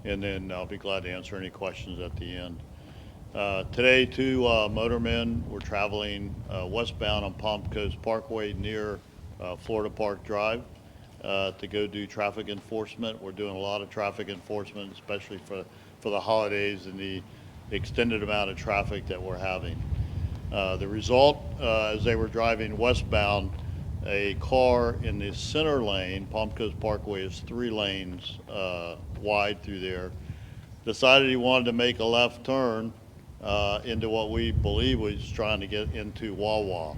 and then I'll be glad to answer any questions at the end. Today, two motormen were traveling westbound on Palm Coast Parkway near Florida Park Drive to go do traffic enforcement. We're doing a lot of traffic enforcement, especially for the holidays and the extended amount of traffic that we're having. The result, as they were driving westbound, a car in the center lane, Palm Coast Parkway is 3 lanes wide through there, decided he wanted to make a left turn into what we believe was trying to get into Wawa,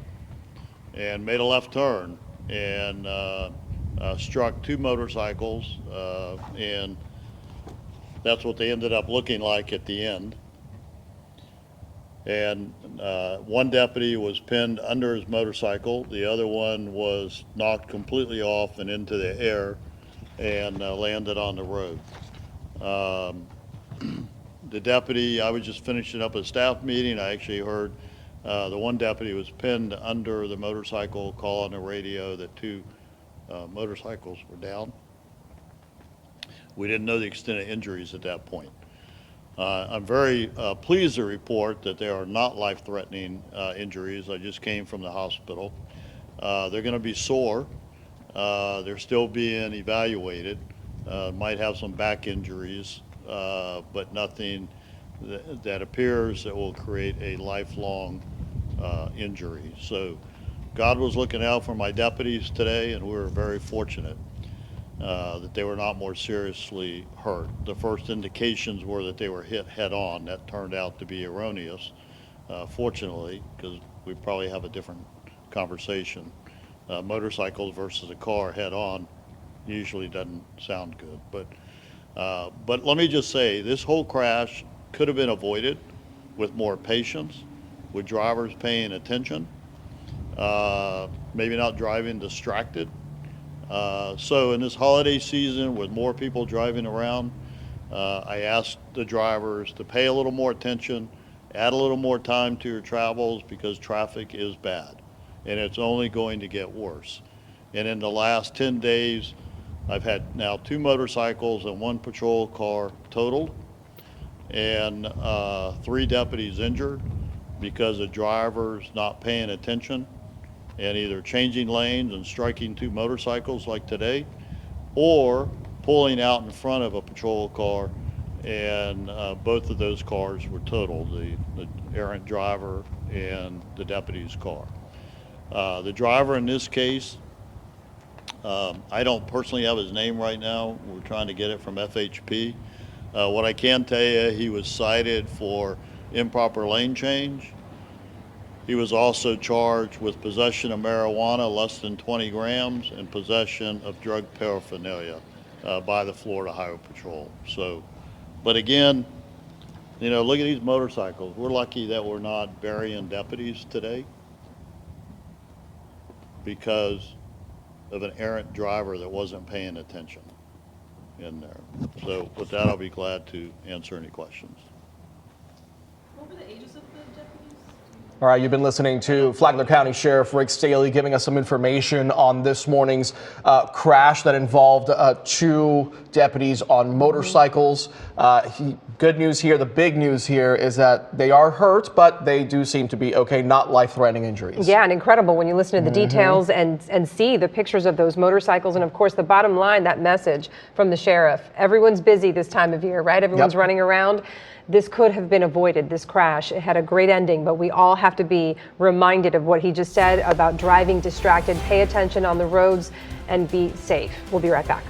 and made a left turn and struck 2 motorcycles, and that's what they ended up looking like at the end. And one deputy was pinned under his motorcycle. The other one was knocked completely off and into the air and landed on the road. The deputy, I was just finishing up a staff meeting. I actually heard the one deputy was pinned under the motorcycle, call on the radio that 2 motorcycles were down. We didn't know the extent of injuries at that point. I'm very pleased to report that there are not life-threatening injuries. I just came from the hospital. They're going to be sore. They're still being evaluated. Might have some back injuries, but nothing that appears that will create a lifelong injury. So God was looking out for my deputies today, and we were very fortunate that they were not more seriously hurt. The first indications were that they were hit head-on. That turned out to be erroneous, fortunately, because we probably have a different conversation. Motorcycles versus a car head-on usually doesn't sound good. But let me just say, this whole crash could have been avoided with more patience, with drivers paying attention, maybe not driving distracted. So in this holiday season, with more people driving around, I asked the drivers to pay a little more attention, add a little more time to your travels, because traffic is bad, and it's only going to get worse. And in the last 10 days, I've had now 2 motorcycles and 1 patrol car totaled, and 3 deputies injured because of drivers not paying attention and either changing lanes and striking 2 motorcycles like today, or pulling out in front of a patrol car, and both of those cars were totaled, the errant driver and the deputy's car. The driver in this case, I don't personally have his name right now. We're trying to get it from FHP. What I can tell you, he was cited for improper lane change. He was also charged with possession of marijuana less than 20 grams and possession of drug paraphernalia by the Florida Highway Patrol. So, but again, you know, look at these motorcycles. We're lucky that we're not burying deputies today because of an errant driver that wasn't paying attention in there. So with that, I'll be glad to answer any questions. What were the ages of the deputies? All right, you've been listening to Flagler County Sheriff Rick Staley giving us some information on this morning's crash that involved 2 deputies on motorcycles. Good news here, the big news here is that they are hurt, but they do seem to be okay, not life-threatening injuries. Yeah, and incredible when you listen to the details and see the pictures of those motorcycles. And of course, the bottom line, that message from the sheriff. Everyone's busy this time of year, right? Everyone's running around. This could have been avoided, this crash. It had a great ending, but we all have to be reminded of what he just said about driving distracted. Pay attention on the roads and be safe. We'll be right back.